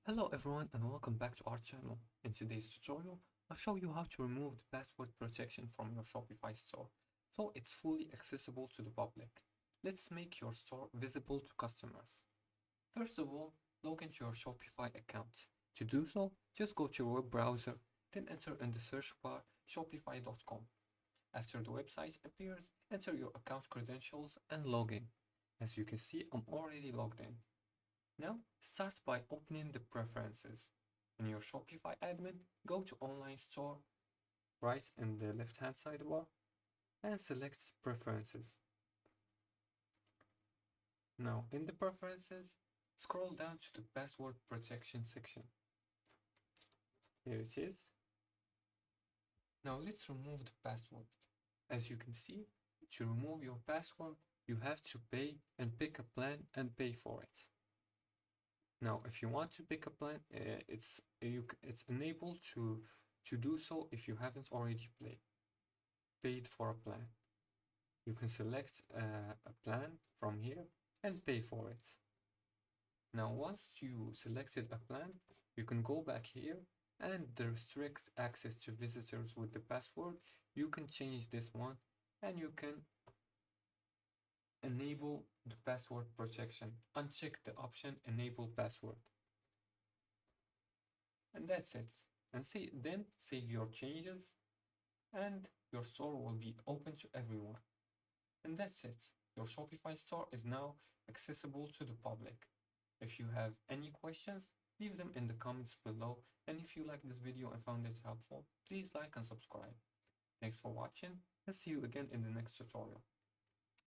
Hello everyone and welcome back to our channel. In today's tutorial, I'll show you how to remove the password protection from your Shopify store so it's fully accessible to the public. Let's make your store visible to customers. First of all, log into your Shopify account. To do so, just go to your web browser, then enter in the search bar shopify.com. After the website appears, enter your account credentials and log in. As you can see, I'm already logged in. Now, start by opening the preferences. In your Shopify admin, go to Online Store, right in the left-hand sidebar, and select Preferences. Now, in the Preferences, scroll down to the Password Protection section. Here it is. Now, let's remove the password. As you can see, to remove your password, you have to pay and pick a plan and pay for it. Now, if you want to pick a plan, it's enabled to do so if you haven't already paid for a plan. You can select a plan from here and pay for it. Now, once you selected a plan, you can go back here and the restricts access to visitors with the password. You can change this one and you can enable the password protection. Uncheck the option enable password. And that's it. And then save your changes and your store will be open to everyone. And that's it. Your Shopify store is now accessible to the public. If you have any questions, leave them in the comments below. And if you like this video and found it helpful, please like and subscribe. Thanks for watching and see you again in the next tutorial.